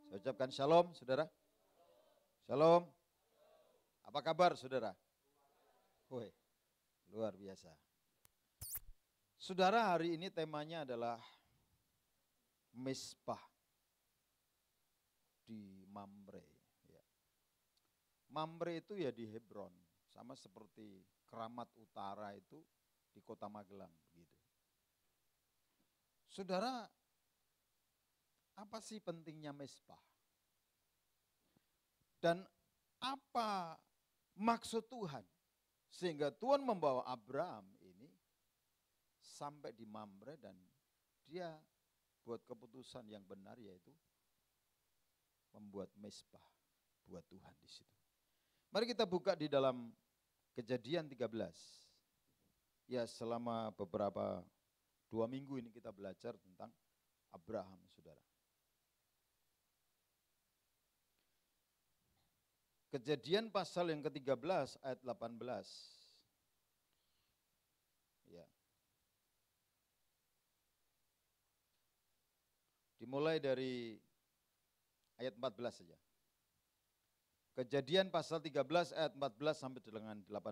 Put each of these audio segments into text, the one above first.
Saya ucapkan shalom, saudara. Shalom. Apa kabar, saudara? Woi, luar biasa. Saudara, hari ini temanya adalah Mezbah di Mamre. Ya. Mamre itu ya di Hebron, sama seperti Keramat Utara itu di Kota Magelang, begitu. Saudara, apa sih pentingnya Mezbah? Dan apa maksud Tuhan? Sehingga Tuhan membawa Abraham ini sampai di Mamre dan dia buat keputusan yang benar, yaitu membuat mezbah buat Tuhan di situ. Mari kita buka di dalam Kejadian 13. Ya, selama beberapa 2 minggu ini kita belajar tentang Abraham, saudara. Kejadian pasal yang ke-13 ayat 18. Ya. Dimulai dari ayat 14 saja. Kejadian pasal 13 ayat 14 sampai dengan 18.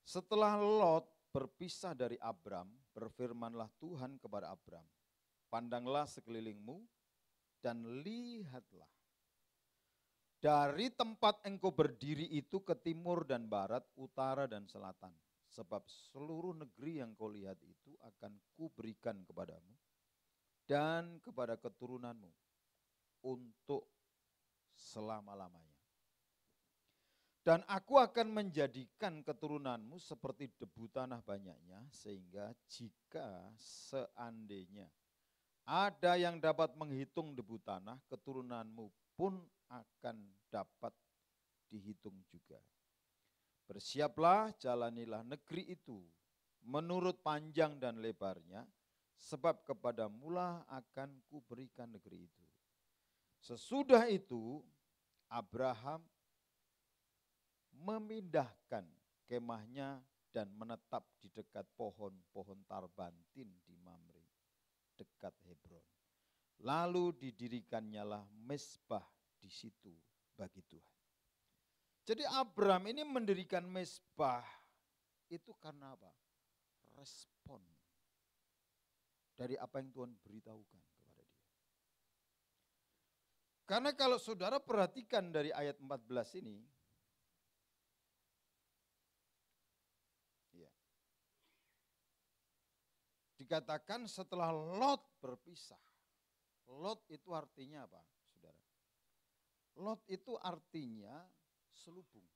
Setelah Lot berpisah dari Abram, berfirmanlah Tuhan kepada Abram, pandanglah sekelilingmu dan lihatlah. Dari tempat engkau berdiri itu ke timur dan barat, utara dan selatan. Sebab seluruh negeri yang kau lihat itu akan kuberikan kepadamu dan kepada keturunanmu untuk selama-lamanya. Dan aku akan menjadikan keturunanmu seperti debu tanah banyaknya, sehingga jika seandainya ada yang dapat menghitung debu tanah, keturunanmu pun akan dapat dihitung juga. Bersiaplah, jalanilah negeri itu menurut panjang dan lebarnya, sebab kepadamulah akan kuberikan negeri itu. Sesudah itu Abraham memindahkan kemahnya dan menetap di dekat pohon-pohon tarbantin di Mamre, dekat Hebron. Lalu didirikannya lah mezbah di situ bagi Tuhan. Jadi Abraham ini mendirikan mezbah itu karena apa? Respon dari apa yang Tuhan beritahukan kepada dia. Karena kalau saudara perhatikan dari ayat 14 ini, ya, dikatakan setelah Lot berpisah. Lot itu artinya apa, saudara? Lot itu artinya selubung.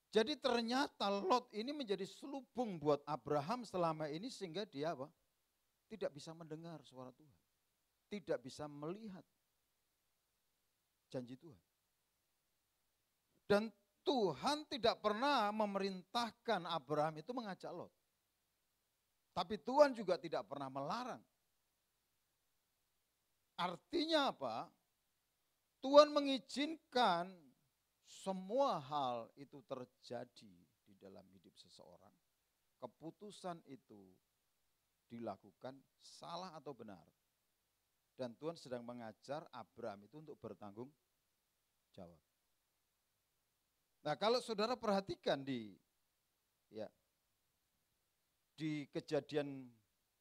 Jadi ternyata Lot ini menjadi selubung buat Abraham selama ini, sehingga dia apa? Tidak bisa mendengar suara Tuhan. Tidak bisa melihat janji Tuhan. Dan Tuhan tidak pernah memerintahkan Abraham itu mengajak Lot. Tapi Tuhan juga tidak pernah melarang. Artinya apa? Tuhan mengizinkan semua hal itu terjadi di dalam hidup seseorang. Keputusan itu dilakukan salah atau benar. Dan Tuhan sedang mengajar Abraham itu untuk bertanggung jawab. Nah, kalau saudara perhatikan di Kejadian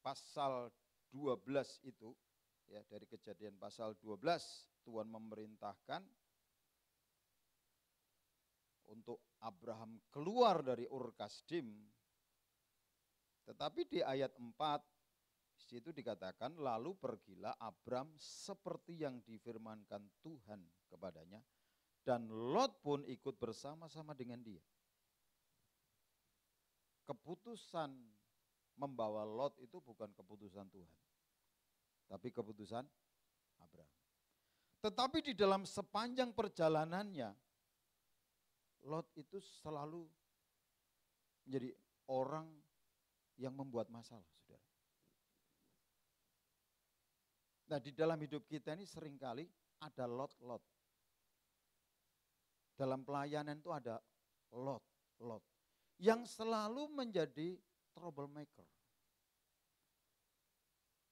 pasal 12 itu, ya, dari Kejadian pasal 12 Tuhan memerintahkan untuk Abraham keluar dari Ur Kasdim. Tetapi di ayat 4 situ dikatakan, lalu pergilah Abram seperti yang difirmankan Tuhan kepadanya, dan Lot pun ikut bersama-sama dengan dia. Keputusan membawa Lot itu bukan keputusan Tuhan, tapi keputusan Abraham. Tetapi di dalam sepanjang perjalanannya, Lot itu selalu menjadi orang yang membuat masalah, saudara. Nah, di dalam hidup kita ini seringkali ada Lot-Lot. Dalam pelayanan itu ada Lot yang selalu menjadi troublemaker.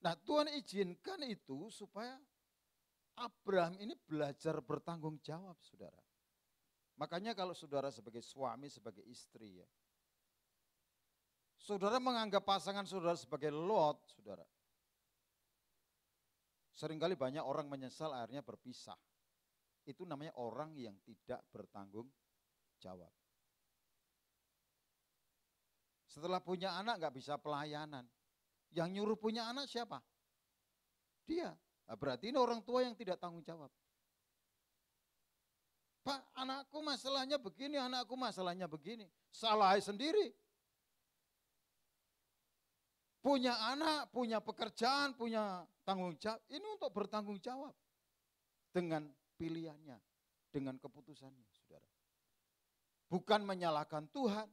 Nah, Tuhan izinkan itu supaya Abraham ini belajar bertanggung jawab, saudara. Makanya kalau saudara sebagai suami, sebagai istri ya, saudara menganggap pasangan saudara sebagai Lot, saudara. Seringkali banyak orang menyesal akhirnya berpisah. Itu namanya orang yang tidak bertanggung jawab. Setelah punya anak nggak bisa pelayanan. Yang nyuruh punya anak siapa? Dia. Nah, berarti ini orang tua yang tidak tanggung jawab. Pak, anakku masalahnya begini, anakku masalahnya begini. Salah sendiri. Punya anak, punya pekerjaan, punya tanggung jawab. Ini untuk bertanggung jawab dengan pilihannya, dengan keputusannya, saudara. Bukan menyalahkan Tuhan.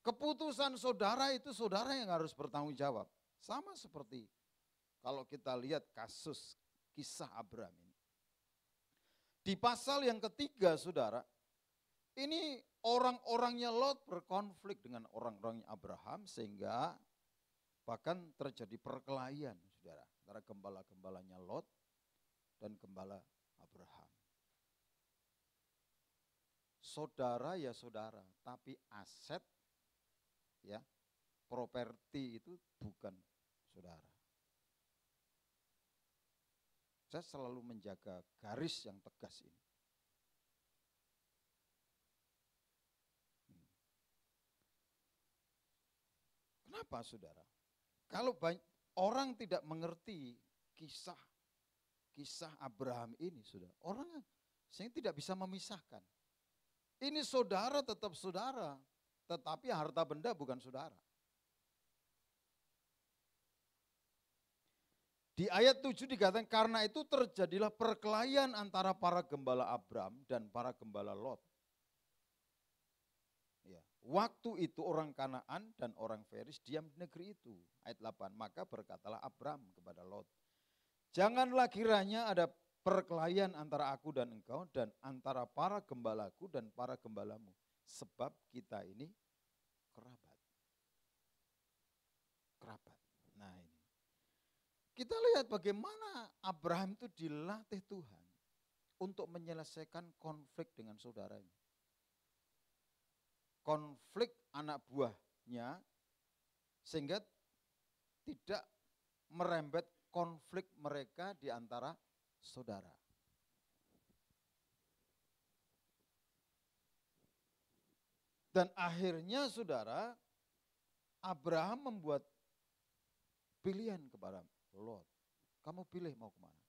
Keputusan saudara itu saudara yang harus bertanggung jawab. Sama seperti kalau kita lihat kasus kisah Abraham ini. Di pasal yang ketiga, saudara, ini orang-orangnya Lot berkonflik dengan orang-orangnya Abraham sehingga bahkan terjadi perkelahian, saudara, antara gembala-gembalanya Lot dan gembala Abraham. Saudara ya saudara, tapi aset ya, properti itu bukan saudara. Saya selalu menjaga garis yang tegas ini. Kenapa, saudara? Kalau orang tidak mengerti kisah Abraham ini, saudara, orang sehingga tidak bisa memisahkan. Ini saudara tetap saudara, tetapi harta benda bukan saudara. Di ayat 7 dikatakan, karena itu terjadilah perkelahian antara para gembala Abraham dan para gembala Lot. Ya. Waktu itu orang Kanaan dan orang Feris diam di negeri itu. Ayat 8, maka berkatalah Abraham kepada Lot, janganlah kiranya ada perkelahian antara aku dan engkau dan antara para gembalaku dan para gembalamu. Sebab kita ini kerabat. Kerabat. Nah ini. Kita lihat bagaimana Abraham itu dilatih Tuhan untuk menyelesaikan konflik dengan saudaranya. Konflik anak buahnya sehingga tidak merembet konflik mereka di antara saudara. Dan akhirnya saudara, Abraham membuat pilihan kepada Lot. Kamu pilih mau kemana?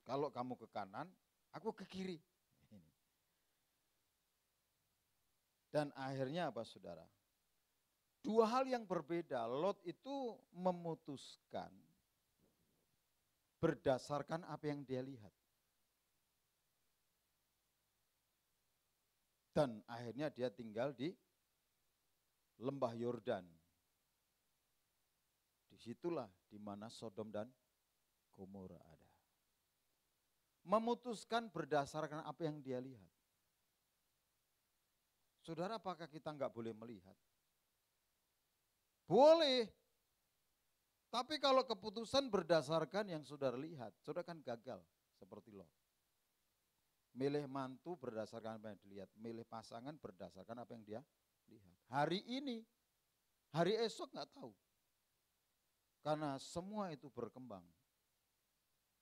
Kalau kamu ke kanan, aku ke kiri. Dan akhirnya apa, saudara? Dua hal yang berbeda. Lot itu memutuskan berdasarkan apa yang dia lihat. Dan akhirnya dia tinggal di lembah Yordan. Disitulah di mana Sodom dan Gomora ada. Memutuskan berdasarkan apa yang dia lihat. Saudara, apakah kita enggak boleh melihat? Boleh. Tapi kalau keputusan berdasarkan yang saudara lihat, saudara kan gagal seperti Lot. Milih mantu berdasarkan apa yang dilihat, milih pasangan berdasarkan apa yang dia lihat. Hari ini, hari esok enggak tahu. Karena semua itu berkembang.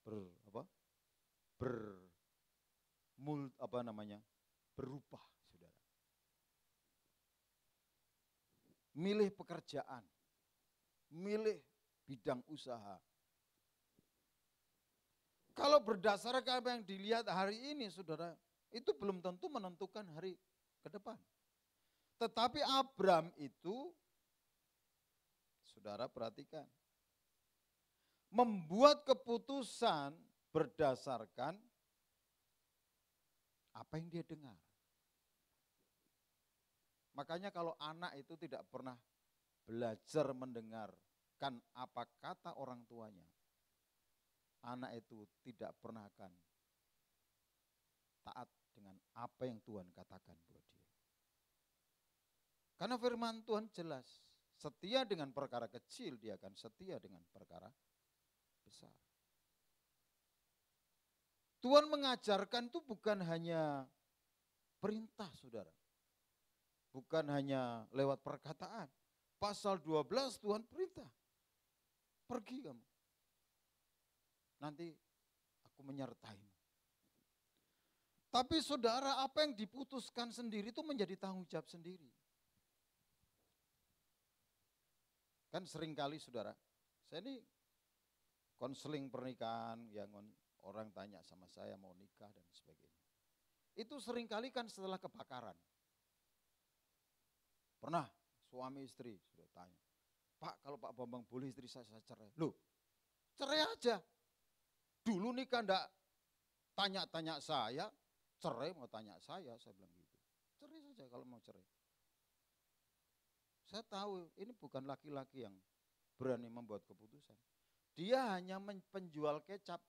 Berubah, saudara. Milih pekerjaan, milih bidang usaha. Kalau berdasarkan apa yang dilihat hari ini, saudara, itu belum tentu menentukan hari ke depan. Tetapi Abraham itu, saudara perhatikan, membuat keputusan berdasarkan apa yang dia dengar. Makanya kalau anak itu tidak pernah belajar mendengarkan apa kata orang tuanya, anak itu tidak pernah akan taat dengan apa yang Tuhan katakan buat dia. Karena firman Tuhan jelas, setia dengan perkara kecil, dia akan setia dengan perkara besar. Tuhan mengajarkan itu bukan hanya perintah, saudara. Bukan hanya lewat perkataan. Pasal 12 Tuhan perintah. Pergi kamu. Nanti aku menyertaimu. Tapi saudara, apa yang diputuskan sendiri itu menjadi tanggung jawab sendiri. Kan seringkali saudara, saya ini konseling pernikahan yang orang tanya sama saya mau nikah dan sebagainya. Itu seringkali kan setelah kebakaran. Pernah suami istri sudah tanya, Pak kalau Pak Bambang boleh istri saya cerai. Loh, cerai aja. Dulu nikah enggak tanya-tanya saya, cerai mau tanya saya bilang gitu. Cerai saja kalau mau cerai. Saya tahu ini bukan laki-laki yang berani membuat keputusan. Dia hanya penjual kecap.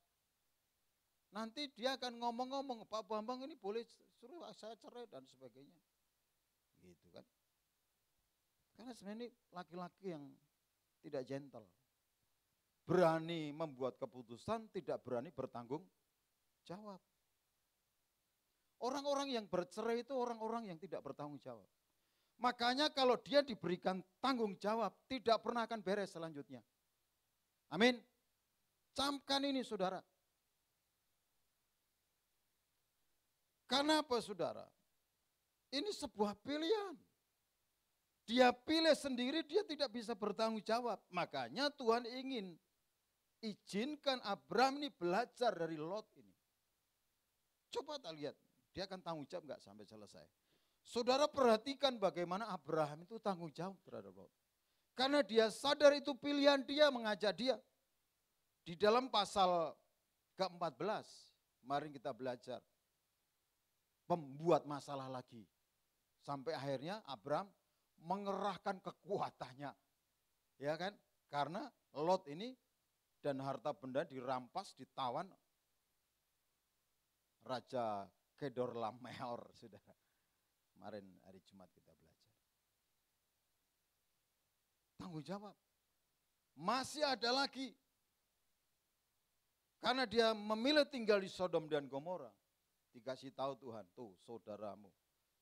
Nanti dia akan ngomong-ngomong, Pak Bambang ini boleh suruh saya cerai dan sebagainya. Gitu kan. Karena sebenarnya ini laki-laki yang tidak gentle. Berani membuat keputusan, tidak berani bertanggung jawab. Orang-orang yang bercerai itu orang-orang yang tidak bertanggung jawab. Makanya kalau dia diberikan tanggung jawab, tidak pernah akan beres selanjutnya. Amin. Camkan ini saudara. Karena apa saudara? Ini sebuah pilihan. Dia pilih sendiri, dia tidak bisa bertanggung jawab. Makanya Tuhan ingin izinkan Abraham ini belajar dari Lot ini. Coba kita lihat, dia akan tanggung jawab enggak sampai selesai. Saudara perhatikan bagaimana Abraham itu tanggung jawab terhadap Lot. Karena dia sadar itu pilihan dia mengajak dia. Di dalam pasal ke-14, mari kita belajar. Pembuat masalah lagi. Sampai akhirnya Abraham mengerahkan kekuatannya. Ya kan? Karena Lot ini dan harta benda dirampas, ditawan Raja Kedorlaomer, saudara. Kemarin hari Jumat kita belajar. Tanggung jawab. Masih ada lagi. Karena dia memilih tinggal di Sodom dan Gomora. Dikasih tahu Tuhan, tuh saudaramu.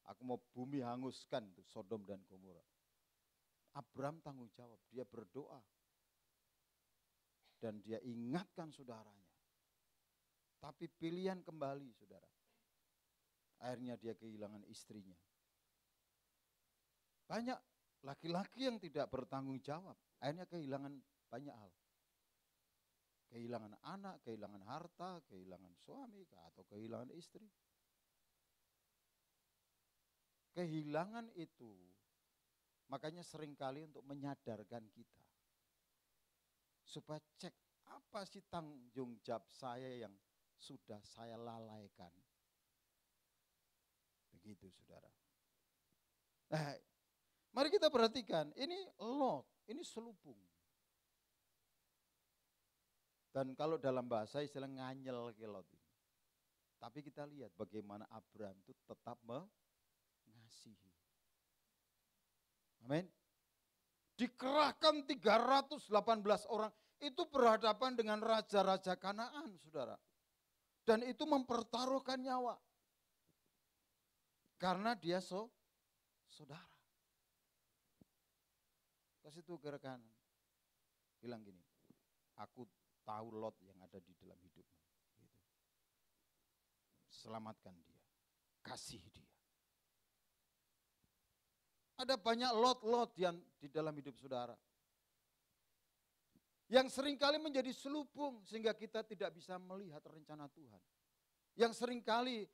Aku mau bumi hanguskan tuh Sodom dan Gomora. Abraham tanggung jawab, dia berdoa. Dan dia ingatkan saudaranya. Tapi pilihan kembali saudara. Akhirnya dia kehilangan istrinya. Banyak laki-laki yang tidak bertanggung jawab. Akhirnya kehilangan banyak hal. Kehilangan anak, kehilangan harta, kehilangan suami, atau kehilangan istri. Kehilangan itu, makanya seringkali untuk menyadarkan kita. Supaya cek apa sih tanggung jawab saya yang sudah saya lalaikan. Begitu saudara. Nah, mari kita perhatikan, ini Lot, ini selubung. Dan kalau dalam bahasa istilah nganyel ke Lot ini. Tapi kita lihat bagaimana Abraham itu tetap mengasihi. Amin. Dikerahkan 318 orang, itu berhadapan dengan raja-raja Kanaan, saudara. Dan itu mempertaruhkan nyawa. Karena dia saudara. Kasih tuh ke rekan. Bilang gini, aku tahu Lot yang ada di dalam hidupmu. Gitu. Selamatkan dia. Kasih dia. Ada banyak Lot-Lot yang di dalam hidup saudara. Yang seringkali menjadi selubung sehingga kita tidak bisa melihat rencana Tuhan. Yang seringkali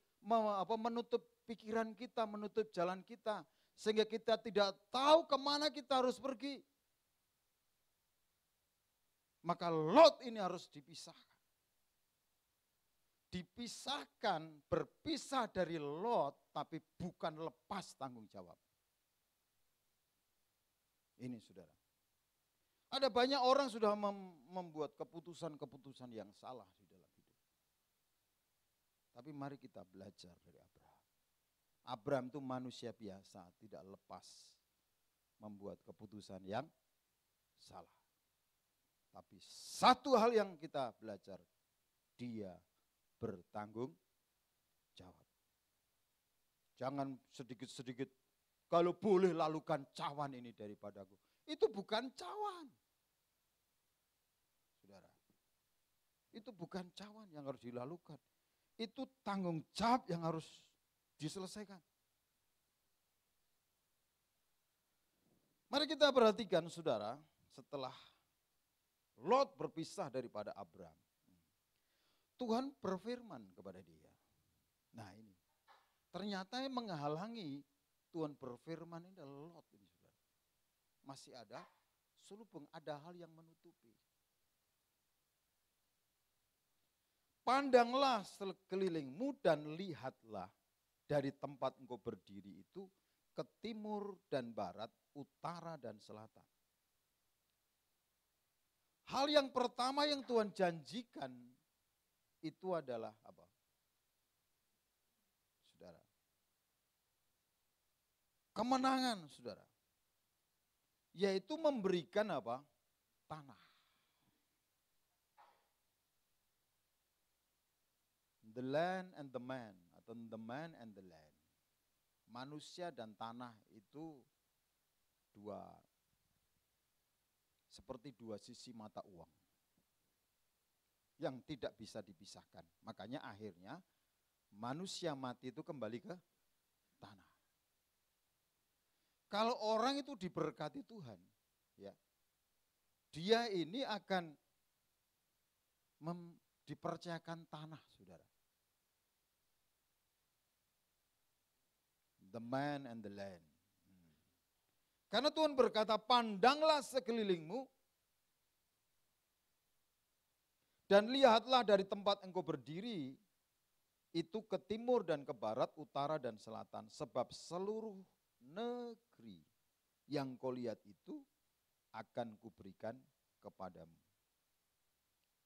menutup pikiran kita, menutup jalan kita. Sehingga kita tidak tahu kemana kita harus pergi. Maka Lot ini harus dipisahkan. Dipisahkan, berpisah dari Lot, tapi bukan lepas tanggung jawab. Ini saudara. Ada banyak orang sudah membuat keputusan-keputusan yang salah di dalam hidup. Tapi mari kita belajar dari Abraham. Abraham itu manusia biasa, tidak lepas membuat keputusan yang salah. Tapi satu hal yang kita belajar, dia bertanggung jawab. Jangan sedikit-sedikit, kalau boleh lalukan cawan ini daripadaku. Itu bukan cawan. Saudara, itu bukan cawan yang harus dilalukan. Itu tanggung jawab yang harus diselesaikan. Mari kita perhatikan saudara, setelah Lot berpisah daripada Abram, Tuhan berfirman kepada dia. Nah ini, ternyata yang menghalangi Tuhan berfirman ini adalah Lot ini saudara. Masih ada selubung, ada hal yang menutupi. Pandanglah sekelilingmu dan lihatlah dari tempat engkau berdiri itu ke timur dan barat, utara dan selatan. Hal yang pertama yang Tuhan janjikan itu adalah apa? Saudara. Kemenangan, saudara. Yaitu memberikan apa? Tanah. The land and the man, atau the man and the land. Manusia dan tanah itu seperti dua sisi mata uang yang tidak bisa dipisahkan. Makanya akhirnya manusia mati itu kembali ke tanah. Kalau orang itu diberkati Tuhan, ya, dia ini akan dipercayakan tanah, saudara. The man and the land. Karena Tuhan berkata, pandanglah sekelilingmu dan lihatlah dari tempat engkau berdiri itu ke timur dan ke barat, utara dan selatan. Sebab seluruh negeri yang kau lihat itu akan kuberikan kepadamu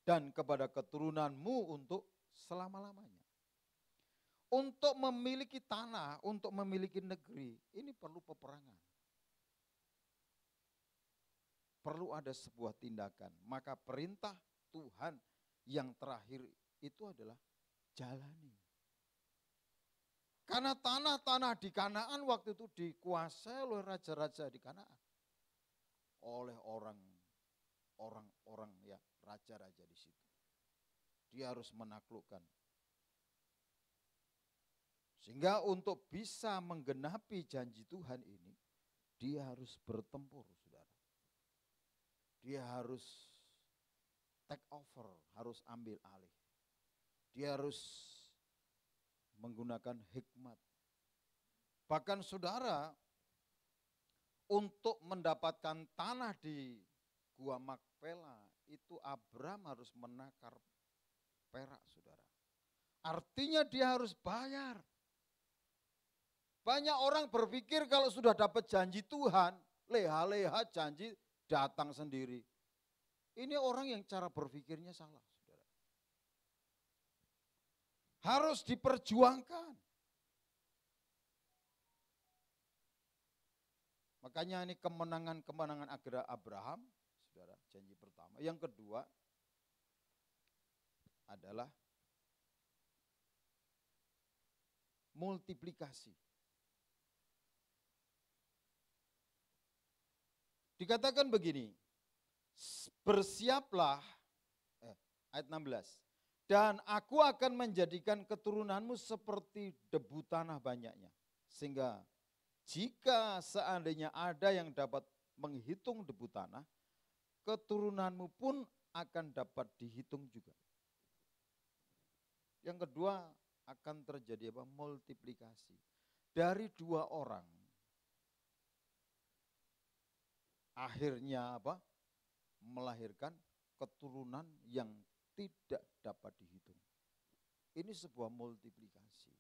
dan kepada keturunanmu untuk selama-lamanya. Untuk memiliki tanah, untuk memiliki negeri, ini perlu peperangan. Perlu ada sebuah tindakan. Maka perintah Tuhan yang terakhir itu adalah jalani. Karena tanah-tanah di Kanaan waktu itu dikuasai oleh raja-raja di Kanaan. Oleh orang-orang ya, raja-raja di situ. Dia harus menaklukkan. Sehingga untuk bisa menggenapi janji Tuhan ini, dia harus bertempur, saudara. Dia harus take over, harus ambil alih. Dia harus menggunakan hikmat. Bahkan saudara, untuk mendapatkan tanah di Gua Makpela, itu Abram harus menakar perak, saudara. Artinya dia harus bayar. Banyak orang berpikir kalau sudah dapat janji Tuhan, leha-leha janji datang sendiri. Ini orang yang cara berpikirnya salah, saudara. Harus diperjuangkan. Makanya ini kemenangan Abraham, saudara, janji pertama. Yang kedua adalah multiplikasi. Dikatakan begini, bersiaplah, ayat 16, dan aku akan menjadikan keturunanmu seperti debu tanah banyaknya. Sehingga jika seandainya ada yang dapat menghitung debu tanah, keturunanmu pun akan dapat dihitung juga. Yang kedua akan terjadi apa? Multiplikasi. Dari dua orang, akhirnya apa? Melahirkan keturunan yang tidak dapat dihitung. Ini sebuah multiplikasi.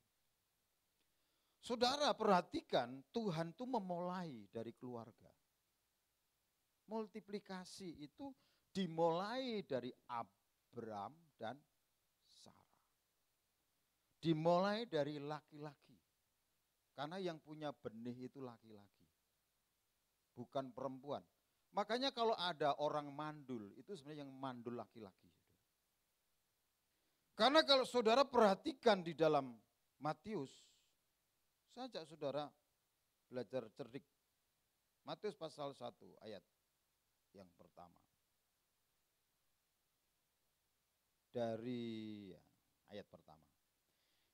Saudara perhatikan, Tuhan itu memulai dari keluarga. Multiplikasi itu dimulai dari Abram dan Sarah. Dimulai dari laki-laki. Karena yang punya benih itu laki-laki. bukan perempuan. Makanya kalau ada orang mandul, itu sebenarnya yang mandul laki-laki. Karena kalau saudara perhatikan di dalam Matius, saya ajak saudara belajar cerdik. Matius pasal 1 ayat yang pertama. Dari ayat pertama.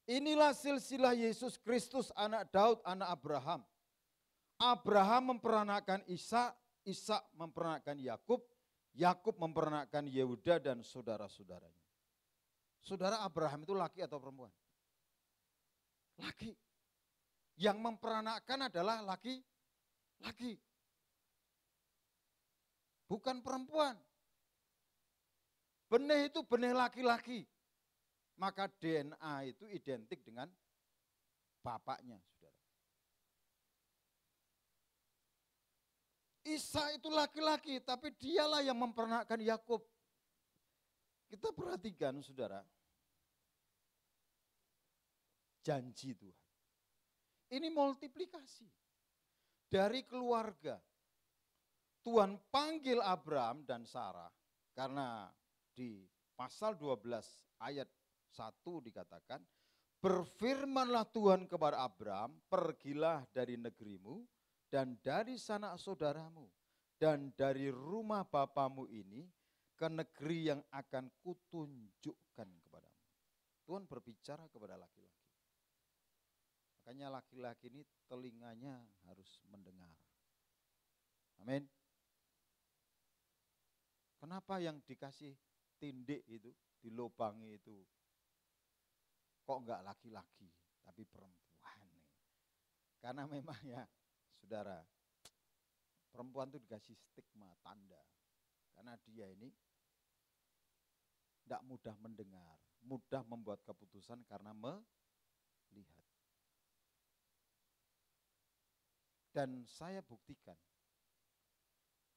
Inilah silsilah Yesus Kristus anak Daud, anak Abraham. Abraham memperanakkan Ishak, Ishak memperanakkan Yakub, Yakub memperanakkan Yehuda dan saudara-saudaranya. Saudara, Abraham itu laki atau perempuan? Laki. Yang memperanakkan adalah laki. Bukan perempuan. Benih itu benih laki-laki. Maka DNA itu identik dengan bapaknya, saudara. Ishak itu laki-laki, tapi dialah yang memperanakkan Yakub. Kita perhatikan, saudara, janji Tuhan. Ini multiplikasi dari keluarga. Tuhan panggil Abraham dan Sarah karena di pasal 12 ayat 1 dikatakan, berfirmanlah Tuhan kepada Abraham, pergilah dari negerimu dan dari sanak saudaramu dan dari rumah bapamu ini ke negeri yang akan kutunjukkan kepadamu. Tuhan berbicara kepada laki-laki. Makanya laki-laki ini telinganya harus mendengar. Amin. Kenapa yang dikasih tindik itu, dilobangi itu, kok enggak laki-laki, tapi perempuan? Karena memang ya, saudara, perempuan itu dikasih stigma, tanda. Karena dia ini tidak mudah mendengar, mudah membuat keputusan karena melihat. Dan saya buktikan,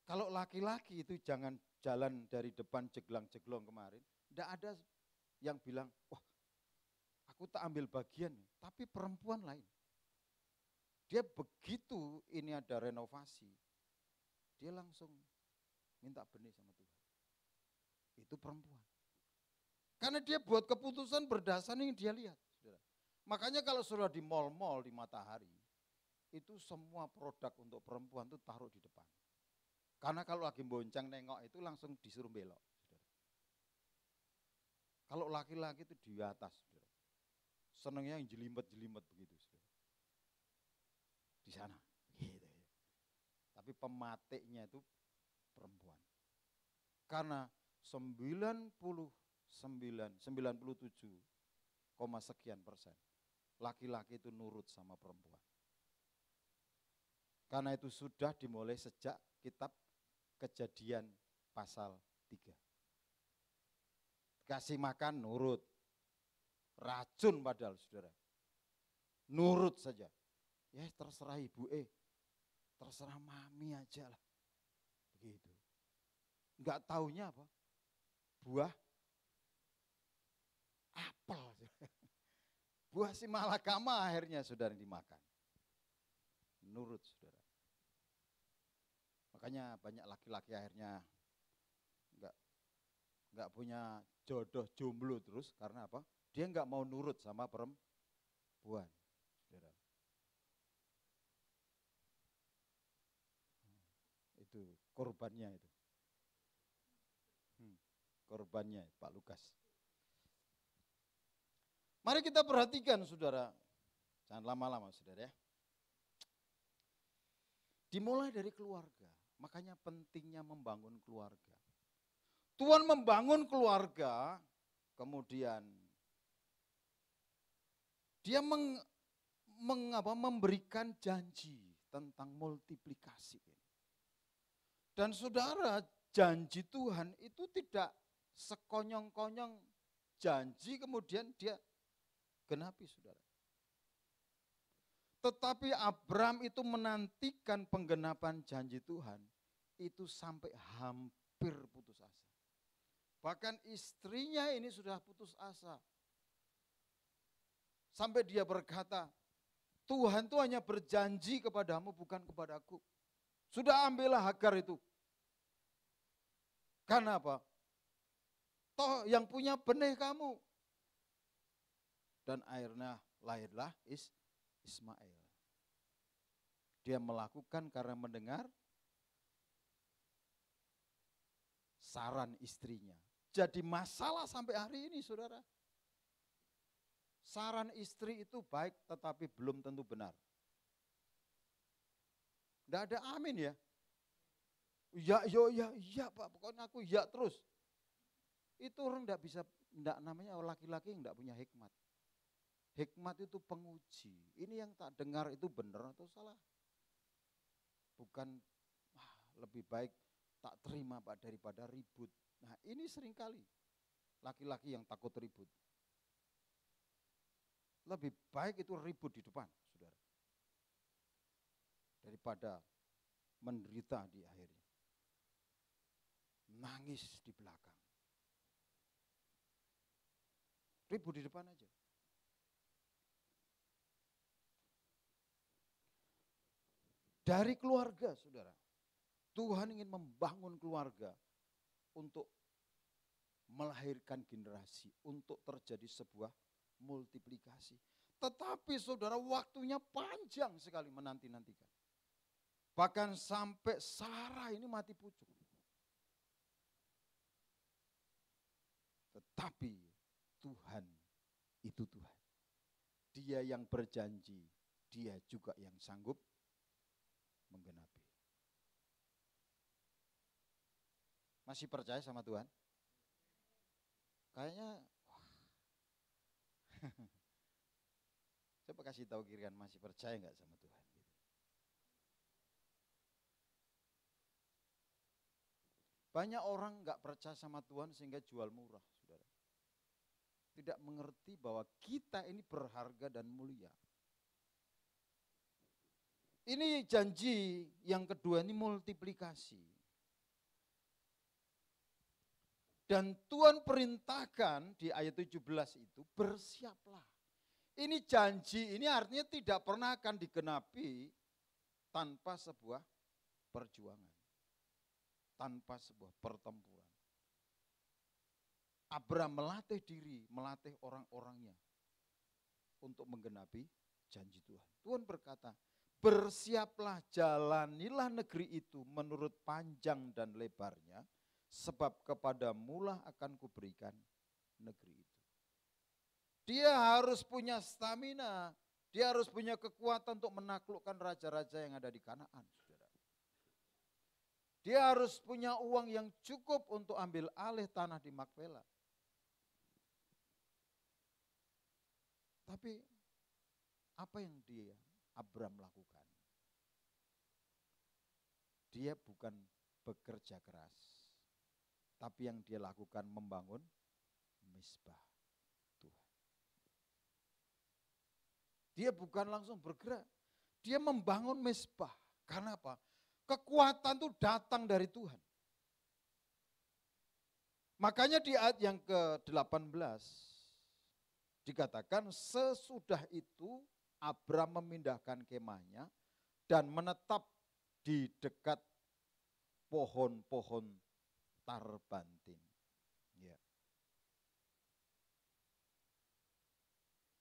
kalau laki-laki itu jangan jalan dari depan jeglang-jeglong kemarin, tidak ada yang bilang, wah aku tak ambil bagian, tapi perempuan lain. Dia begitu ini ada renovasi, dia langsung minta benih sama Tuhan. Itu perempuan. Karena dia buat keputusan berdasarkan yang dia lihat. Saudara. Makanya kalau sudah di mal-mal, di Matahari, itu semua produk untuk perempuan itu taruh di depan. Karena kalau lagi bonceng nengok itu langsung disuruh belok. Saudara. Kalau laki-laki itu di atas. Saudara. Senangnya yang jelimet-jelimet begitu. Saudara. Di sana. Gitu. Tapi pematiknya itu perempuan. Karena 97, sekian persen laki-laki itu nurut sama perempuan. Karena itu sudah dimulai sejak kitab Kejadian pasal 3. Kasih makan nurut. Racun padahal saudara. Nurut saja. Ya terserah ibu terserah mami aja lah. Begitu. Enggak taunya apa? Buah apel. Buah si malakama akhirnya saudara dimakan. Nurut saudara. Makanya banyak laki-laki akhirnya enggak punya jodoh, jomblo terus karena apa? Dia enggak mau nurut sama perempuan. Saudara. Itu korbannya itu. Korbannya Pak Lukas. Mari kita perhatikan saudara. Jangan lama-lama saudara ya. Dimulai dari keluarga. Makanya pentingnya membangun keluarga. Tuhan membangun keluarga, kemudian dia memberikan janji tentang multiplikasi. Dan saudara, janji Tuhan itu tidak sekonyong-konyong janji kemudian dia genapi saudara. Tetapi Abraham itu menantikan penggenapan janji Tuhan itu sampai hampir putus asa. Bahkan istrinya ini sudah putus asa. Sampai dia berkata, Tuhan itu hanya berjanji kepadamu bukan kepadaku. Sudah ambillah Hagar itu. Karena apa? Toh yang punya benih kamu. Dan akhirnya lahirlah Ismail. Dia melakukan karena mendengar saran istrinya. Jadi masalah sampai hari ini, saudara. Saran istri itu baik tetapi belum tentu benar. Tidak ada amin ya. Ya Pak, pokoknya aku ya terus. Itu orang tidak bisa, tidak namanya laki-laki yang tidak punya hikmat. Hikmat itu penguji. Ini yang tak dengar itu benar atau salah. Bukan lebih baik tak terima Pak daripada ribut. Nah ini seringkali laki-laki yang takut ribut. Lebih baik itu ribut di depan, saudara. Daripada menderita di akhirnya. Nangis di belakang. Ribut di depan aja. Dari keluarga, saudara. Tuhan ingin membangun keluarga untuk melahirkan generasi, untuk terjadi sebuah multiplikasi. Tetapi saudara, waktunya panjang sekali menanti-nantikan. Bahkan sampai Sarah ini mati pucuk. Tetapi Tuhan itu Tuhan. Dia yang berjanji, dia juga yang sanggup menggenapi. Masih percaya sama Tuhan? Kayaknya, coba kasih tahu kirian masih percaya nggak sama Tuhan? Gitu. Banyak orang nggak percaya sama Tuhan sehingga jual murah, saudara. Tidak mengerti bahwa kita ini berharga dan mulia. Ini janji yang kedua ini multiplikasi. Dan Tuhan perintahkan di ayat 17 itu bersiaplah. Ini janji, ini artinya tidak pernah akan digenapi tanpa sebuah perjuangan. Tanpa sebuah pertempuran. Abraham melatih diri, melatih orang-orangnya untuk menggenapi janji Tuhan. Tuhan berkata, bersiaplah, jalanilah negeri itu menurut panjang dan lebarnya, sebab kepadamulah akan kuberikan negeri itu. Dia harus punya stamina, dia harus punya kekuatan untuk menaklukkan raja-raja yang ada di Kanaan, saudara. Dia harus punya uang yang cukup untuk ambil alih tanah di Makpela. Tapi apa yang Abraham lakukan? Dia bukan bekerja keras, tapi yang dia lakukan membangun mezbah Tuhan. Dia bukan langsung bergerak, dia membangun mezbah. Karena apa? Kekuatan itu datang dari Tuhan. Makanya di ayat yang ke-18 dikatakan sesudah itu Abraham memindahkan kemahnya dan menetap di dekat pohon-pohon tarbantin. Ya.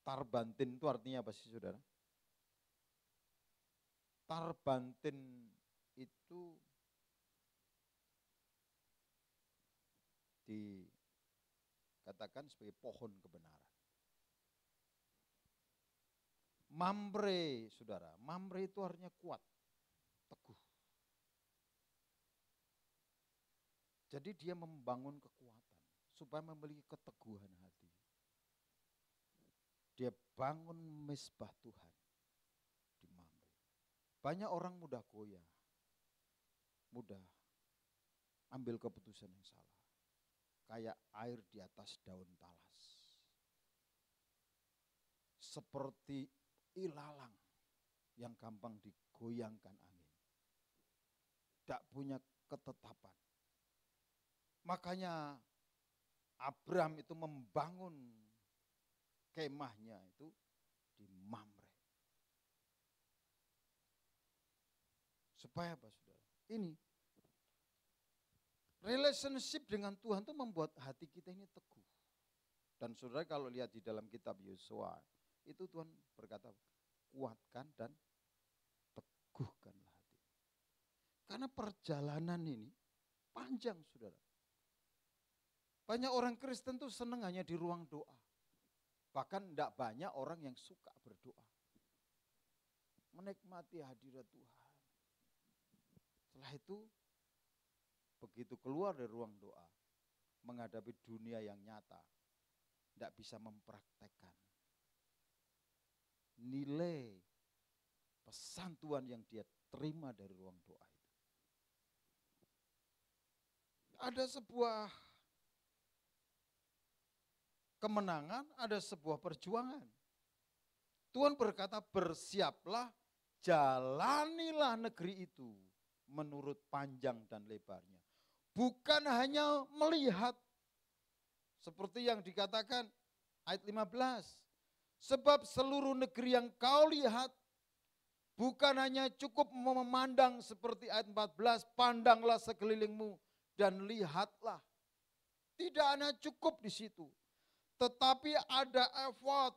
Tarbantin itu artinya apa sih, saudara? Tarbantin itu dikatakan sebagai pohon kebenaran. Mamre, saudara, mamre itu artinya kuat, teguh. Jadi dia membangun kekuatan supaya memiliki keteguhan hati. Dia bangun mezbah Tuhan di Mamre. Banyak orang mudah goyah, mudah ambil keputusan yang salah. Kayak air di atas daun talas. Seperti ilalang yang gampang digoyangkan angin. Tidak punya ketetapan. Makanya Abraham itu membangun kemahnya itu di Mamre. Supaya apa, saudara? Ini relationship dengan Tuhan itu membuat hati kita ini teguh. Dan saudara kalau lihat di dalam kitab Yosua, itu Tuhan berkata, kuatkan dan teguhkanlah hati. Karena perjalanan ini panjang, saudara. Banyak orang Kristen tuh senang hanya di ruang doa. Bahkan tidak banyak orang yang suka berdoa. Menikmati hadirat Tuhan. Setelah itu, begitu keluar dari ruang doa, menghadapi dunia yang nyata, tidak bisa mempraktekkan nilai pesan Tuhan yang dia terima dari ruang doa itu. Ada sebuah kemenangan, ada sebuah perjuangan. Tuhan berkata, bersiaplah, jalanilah negeri itu menurut panjang dan lebarnya. Bukan hanya melihat, seperti yang dikatakan ayat 15. Sebab seluruh negeri yang kau lihat, bukan hanya cukup memandang seperti ayat 14, pandanglah sekelilingmu dan lihatlah. Tidak hanya cukup di situ, tetapi ada effort.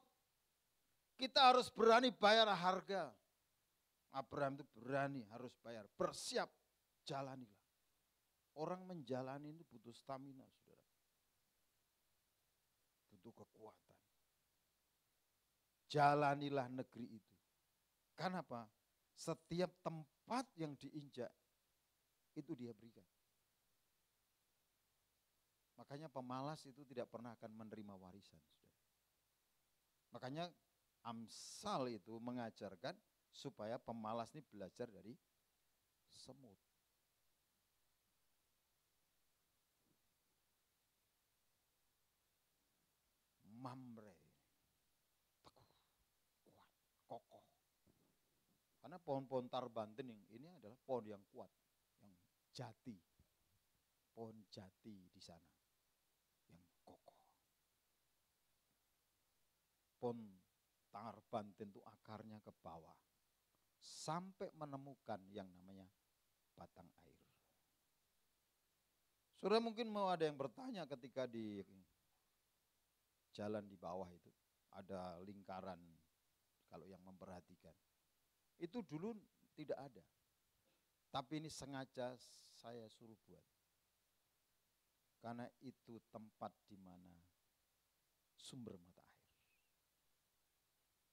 Kita harus berani bayar harga. Abraham itu berani, harus bayar, bersiap, jalanilah. Orang menjalani itu butuh stamina, saudara. Butuh kekuatan. Jalanilah negeri itu. Kenapa? Setiap tempat yang diinjak, itu dia berikan. Makanya pemalas itu tidak pernah akan menerima warisan, saudara. Makanya Amsal itu mengajarkan supaya pemalas ini belajar dari semut. Mamre, teguh, kuat, kokoh. Karena pohon-pohon tarbanten yang ini adalah pohon yang kuat, yang jati. Pohon jati di sana, yang kokoh. Pohon tarbanten itu akarnya ke bawah, sampai menemukan yang namanya batang air. Saudara mungkin mau ada yang bertanya ketika di jalan di bawah itu, ada lingkaran, kalau yang memperhatikan. Itu dulu tidak ada. Tapi ini sengaja saya suruh buat. Karena itu tempat di mana sumber mata air.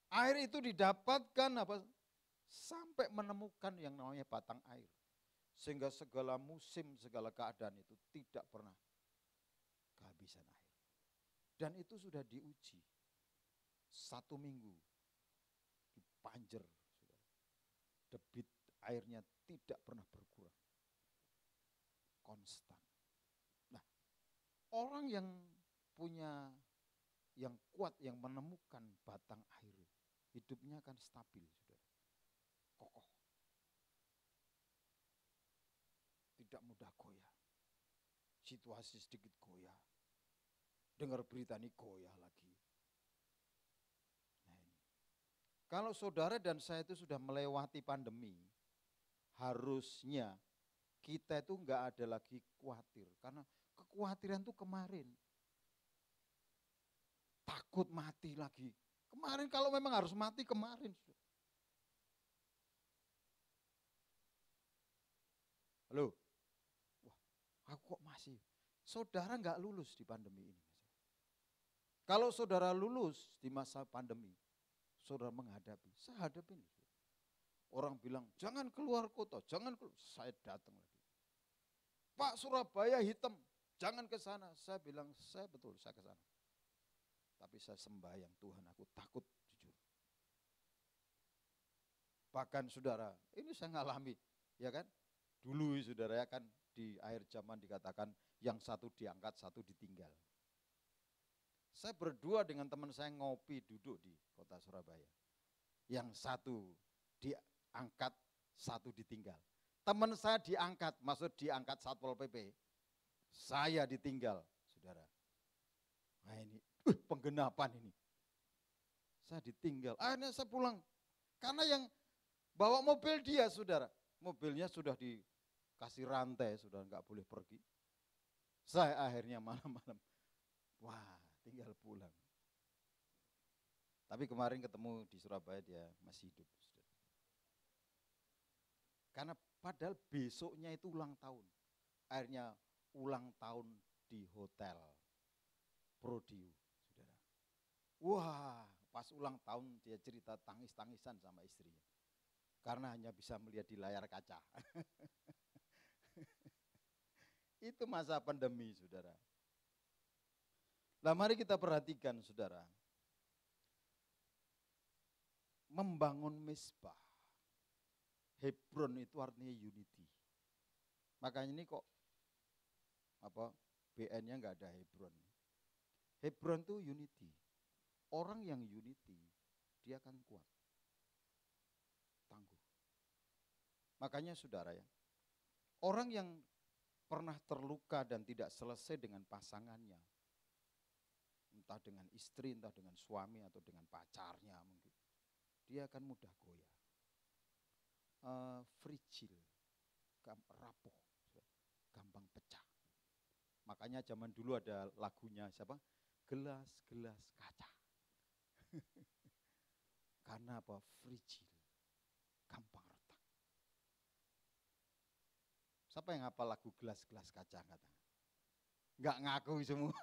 Air itu didapatkan sampai menemukan yang namanya batang air. Sehingga segala musim, segala keadaan itu tidak pernah kehabisan air. Dan itu sudah diuji. 1 minggu di Panjer, debit airnya tidak pernah berkurang. Konstan. Nah, orang yang punya, yang kuat, yang menemukan batang air, hidupnya akan stabil, saudara. Kokoh. Tidak mudah goyah. Situasi sedikit goyah. Dengar berita ini goyah lagi. Nah ini. Kalau saudara dan saya itu sudah melewati pandemi, harusnya kita itu enggak ada lagi khawatir. Karena kekhawatiran itu kemarin. Takut mati lagi. Kemarin kalau memang harus mati kemarin. Halo? Wah, aku kok masih. Saudara enggak lulus di pandemi ini. Kalau saudara lulus di masa pandemi, saudara menghadapi, saya hadapin. Orang bilang, jangan keluar kota, jangan keluar. Saya datang lagi. Pak, Surabaya hitam, jangan ke sana. Saya bilang, saya betul, saya ke sana. Tapi saya sembahyang, Tuhan aku takut jujur. Bahkan saudara, ini saya ngalami, ya kan? Dulu saudara ya kan di akhir zaman dikatakan yang satu diangkat, satu ditinggal. Saya berdua dengan teman saya ngopi duduk di kota Surabaya. Yang satu diangkat, satu ditinggal. Teman saya diangkat, maksud diangkat Satpol PP. Saya ditinggal, saudara. Nah ini, penggenapan ini. Saya ditinggal, akhirnya saya pulang. Karena yang bawa mobil dia, saudara. Mobilnya sudah kasih rantai, sudah nggak boleh pergi. Saya akhirnya malam-malam, wah tinggal pulang. Tapi kemarin ketemu di Surabaya, dia masih hidup. Karena padahal besoknya itu ulang tahun. Akhirnya ulang tahun di hotel Prodiu, saudara. Wah, pas ulang tahun dia cerita tangis-tangisan sama istrinya. Karena hanya bisa melihat di layar kaca. Itu masa pandemi, saudara. Nah, mari kita perhatikan, saudara. Membangun mezbah. Hebron itu artinya unity. Makanya ini kok BN-nya nggak ada Hebron. Hebron itu unity. Orang yang unity, dia akan kuat, tangguh. Makanya saudara ya, orang yang pernah terluka dan tidak selesai dengan pasangannya, entah dengan istri, entah dengan suami, atau dengan pacarnya mungkin, dia akan mudah goyah. Fragile, rapuh, gampang pecah. Makanya zaman dulu ada lagunya siapa? Gelas-gelas kaca. Karena apa? Fragile, gampang retak. Siapa yang hafal lagu gelas-gelas kaca? Enggak ngaku semua.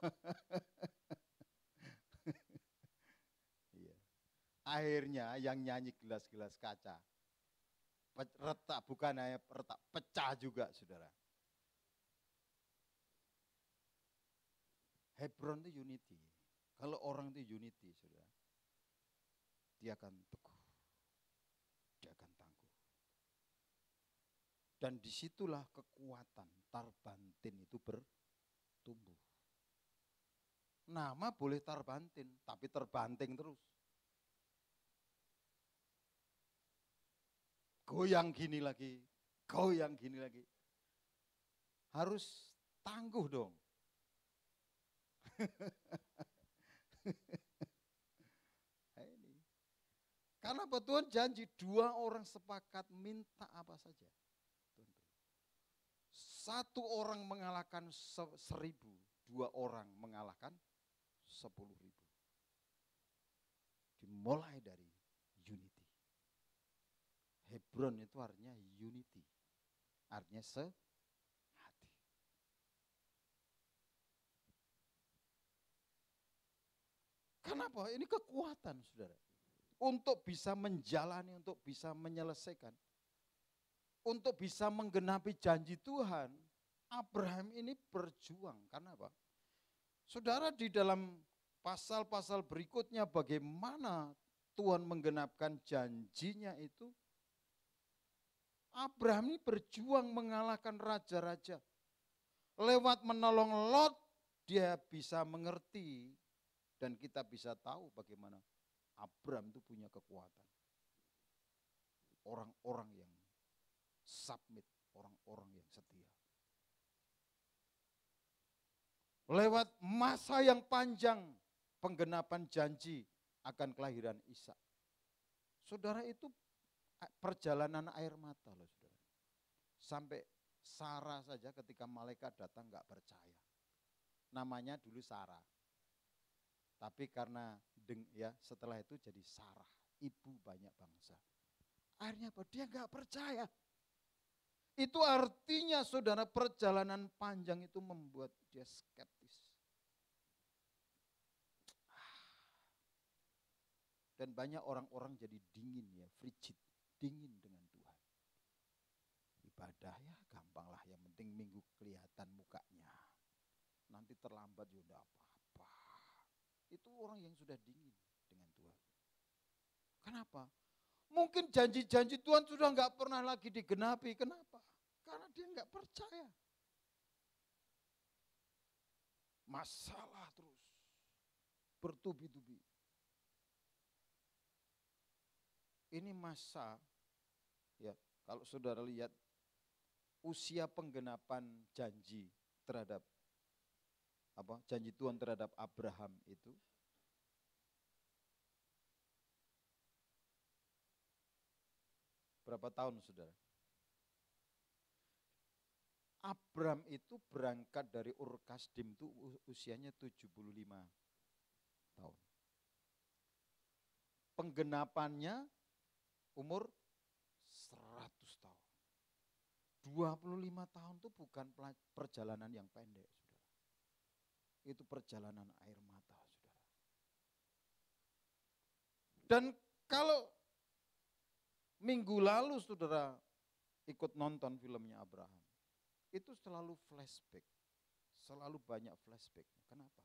Iya. Akhirnya yang nyanyi gelas-gelas kaca retak, bukan hanya retak, pecah juga, saudara. Hebron itu unity. Kalau orang itu unity, saudara, dia akan teguh, dia akan tangguh. Dan disitulah kekuatan tarbantin itu bertumbuh. Nama boleh tarbantin, tapi terbanting terus. Goyang gini lagi, goyang gini lagi. Harus tangguh dong. Karena apa? Tuhan janji 2 orang sepakat minta apa saja. Tuhan beri. 1 orang mengalahkan 1000, 2 orang mengalahkan 10.000. Dimulai dari unity. Hebron itu artinya unity. Artinya sehati. Kenapa? Ini kekuatan, saudara. Untuk bisa menjalani, untuk bisa menyelesaikan, untuk bisa menggenapi janji Tuhan, Abraham ini berjuang. Karena apa? Saudara, di dalam pasal-pasal berikutnya bagaimana Tuhan menggenapkan janjinya itu, Abraham ini berjuang mengalahkan raja-raja. Lewat menolong Lot, dia bisa mengerti dan kita bisa tahu bagaimana Abraham itu punya kekuatan. Orang-orang yang submit, orang-orang yang setia. Lewat masa yang panjang penggenapan janji akan kelahiran Ishak. Saudara, itu perjalanan air mata loh, saudara. Sampai Sarah saja ketika malaikat datang gak percaya. Namanya dulu Sarah. Tapi karena setelah itu jadi Sarah, ibu banyak bangsa. Akhirnya apa? Dia gak percaya. Itu artinya saudara, perjalanan panjang itu membuat dia skeptis. Dan banyak orang-orang jadi dingin ya, frigid, dingin dengan Tuhan. Ibadah ya gampang lah, yang penting minggu kelihatan mukanya. Nanti terlambat ya udah apa-apa. Itu orang yang sudah dingin dengan Tuhan. Kenapa? Mungkin janji-janji Tuhan sudah nggak pernah lagi digenapi. Kenapa? Karena dia nggak percaya. Masalah terus bertubi-tubi. Ini masa, ya kalau saudara lihat usia penggenapan janji terhadap janji Tuhan terhadap Abraham itu berapa tahun, saudara? Abram itu berangkat dari Ur Kasdim itu usianya 75 tahun. Penggenapannya umur 100 tahun. 25 tahun itu bukan perjalanan yang pendek, saudara. Itu perjalanan air mata, saudara. Dan kalau minggu lalu saudara ikut nonton filmnya Abraham, itu selalu flashback. Selalu banyak flashback. Kenapa?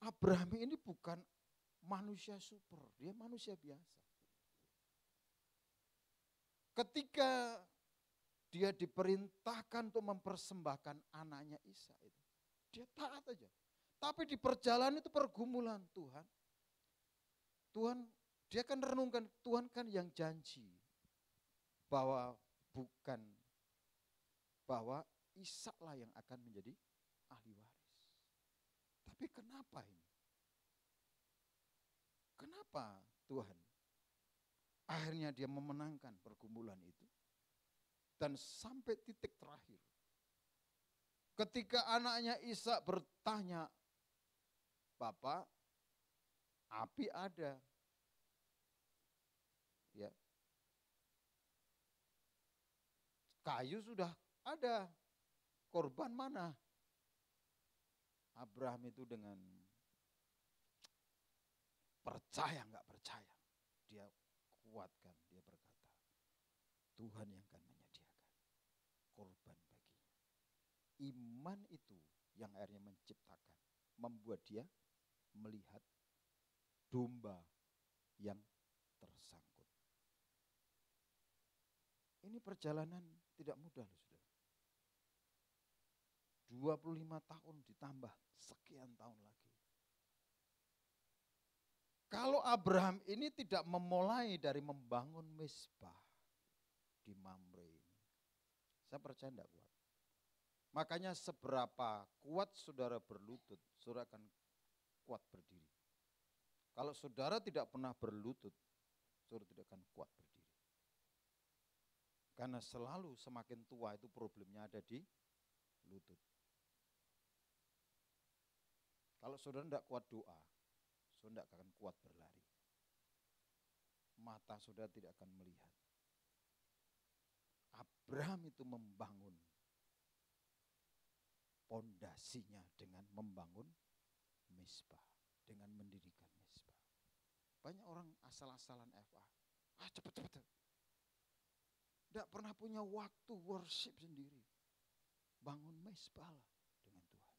Abraham ini bukan manusia super, dia manusia biasa. Ketika dia diperintahkan untuk mempersembahkan anaknya Ishak itu, dia taat aja. Tapi di perjalanan itu pergumulan Tuhan. Dia kan renungkan, Tuhan kan yang janji bahwa Ishaklah yang akan menjadi ahli waris. Tapi kenapa ini? Kenapa Tuhan akhirnya dia memenangkan pergumulan itu? Dan sampai titik terakhir, ketika anaknya Ishak bertanya, Bapak, api ada, ya, kayu sudah ada, korban mana? Abraham itu dengan percaya nggak percaya, dia kuatkan, dia berkata, Tuhan yang akan menyediakan korban baginya. Iman itu yang akhirnya menciptakan, membuat dia melihat domba yang tersangkut. Ini perjalanan tidak mudah loh, saudara. 25 tahun ditambah sekian tahun lagi. Kalau Abraham ini tidak memulai dari membangun mezbah di Mamre ini, saya percaya tidak kuat. Makanya seberapa kuat saudara berlutut, saudara akan kuat berdiri. Kalau saudara tidak pernah berlutut, saudara tidak akan kuat berdiri. Karena selalu semakin tua itu problemnya ada di lutut. Kalau saudara tidak kuat doa, saudara tidak akan kuat berlari. Mata saudara tidak akan melihat. Abraham itu membangun pondasinya dengan membangun mezbah, dengan mendirikan mezbah. Banyak orang asal-asalan FA. Cepet-cepet. Tidak pernah punya waktu worship sendiri. Bangun mezbah lah dengan Tuhan.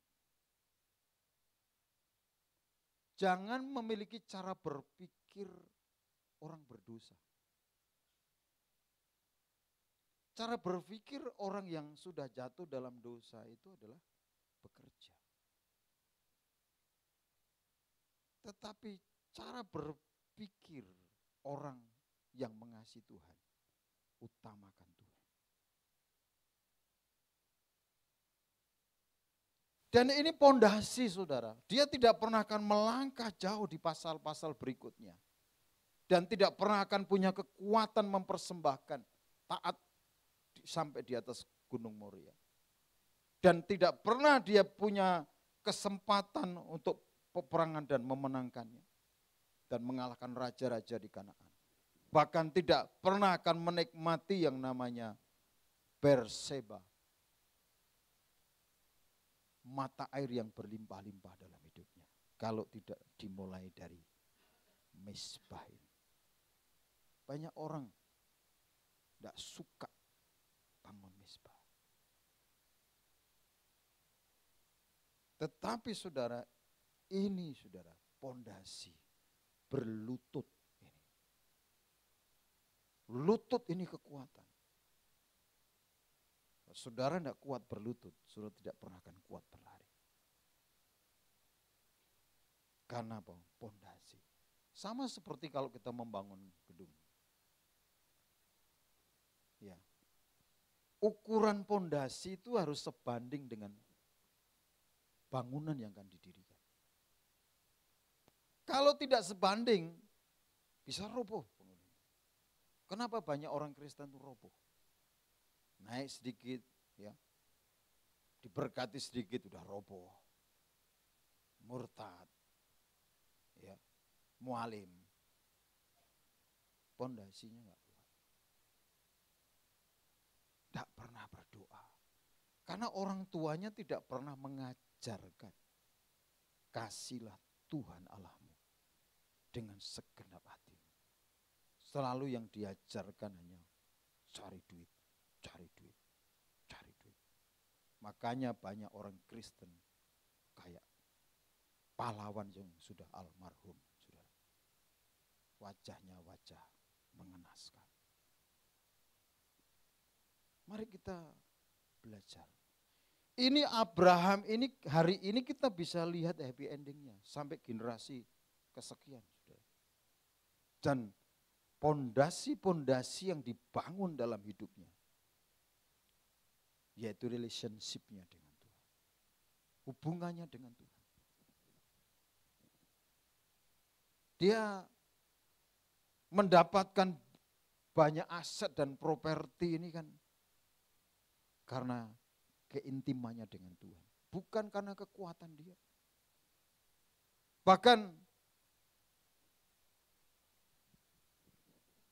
Jangan memiliki cara berpikir orang berdosa. Cara berpikir orang yang sudah jatuh dalam dosa itu adalah bekerja. Tetapi cara berpikir orang yang mengasihi Tuhan, utamakan Tuhan. Dan ini pondasi saudara, dia tidak pernah akan melangkah jauh di pasal-pasal berikutnya. Dan tidak pernah akan punya kekuatan mempersembahkan taat sampai di atas Gunung Moria. Dan tidak pernah dia punya kesempatan untuk peperangan dan memenangkannya. Dan mengalahkan raja-raja di Kanaan. Bahkan tidak pernah akan menikmati yang namanya Berseba. Mata air yang berlimpah-limpah dalam hidupnya. Kalau tidak dimulai dari mezbah ini. Banyak orang tidak suka bangun mezbah. Tetapi saudara, ini saudara, pondasi berlutut ini. Lutut ini kekuatan. Saudara tidak kuat berlutut, saudara tidak pernah akan kuat berlari. Karena apa? Pondasi. Sama seperti kalau kita membangun gedung. Ya. Ukuran pondasi itu harus sebanding dengan bangunan yang akan didirikan. Kalau tidak sebanding, bisa roboh. Kenapa banyak orang Kristen itu roboh? Naik sedikit, ya, diberkati sedikit udah roboh, murtad, ya, mualim, pondasinya nggak kuat, tidak pernah berdoa, karena orang tuanya tidak pernah mengajarkan, kasihlah Tuhan Allahmu dengan segenap hatimu. Selalu yang diajarkan hanya cari duit, cari duit, cari duit. Makanya banyak orang Kristen kayak pahlawan yang sudah almarhum, saudara. Wajahnya wajah mengenaskan. Mari kita belajar. Ini Abraham, ini hari ini kita bisa lihat happy endingnya sampai generasi kesekian, saudara. Dan pondasi-pondasi yang dibangun dalam hidupnya, yaitu relationship-nya dengan Tuhan. Hubungannya dengan Tuhan. Dia mendapatkan banyak aset dan properti ini kan karena keintimannya dengan Tuhan. Bukan karena kekuatan dia. Bahkan,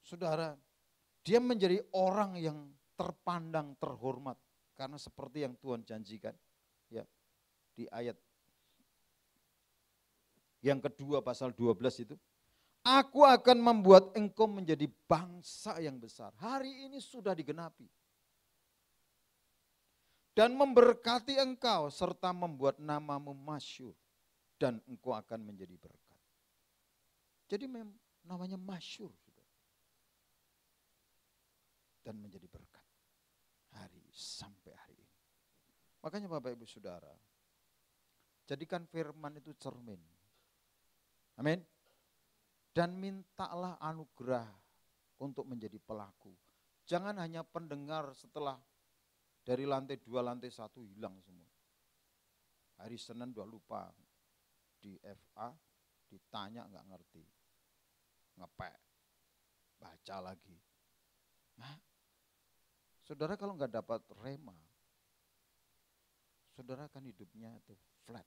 saudara, dia menjadi orang yang terpandang, terhormat. Karena seperti yang Tuhan janjikan, ya, di ayat yang kedua pasal 12 itu, aku akan membuat engkau menjadi bangsa yang besar. Hari ini sudah digenapi. Dan memberkati engkau serta membuat namamu masyhur dan engkau akan menjadi berkat. Jadi namanya masyhur, dan menjadi berkat sampai hari ini. Makanya Bapak Ibu Saudara, jadikan firman itu cermin. Amin. Dan mintalah anugerah untuk menjadi pelaku. Jangan hanya pendengar setelah dari lantai 2, lantai 1 hilang semua. Hari Senin udah lupa, di FA ditanya nggak ngerti, ngepek, baca lagi. Nah, saudara kalau nggak dapat rema, saudara kan hidupnya itu flat.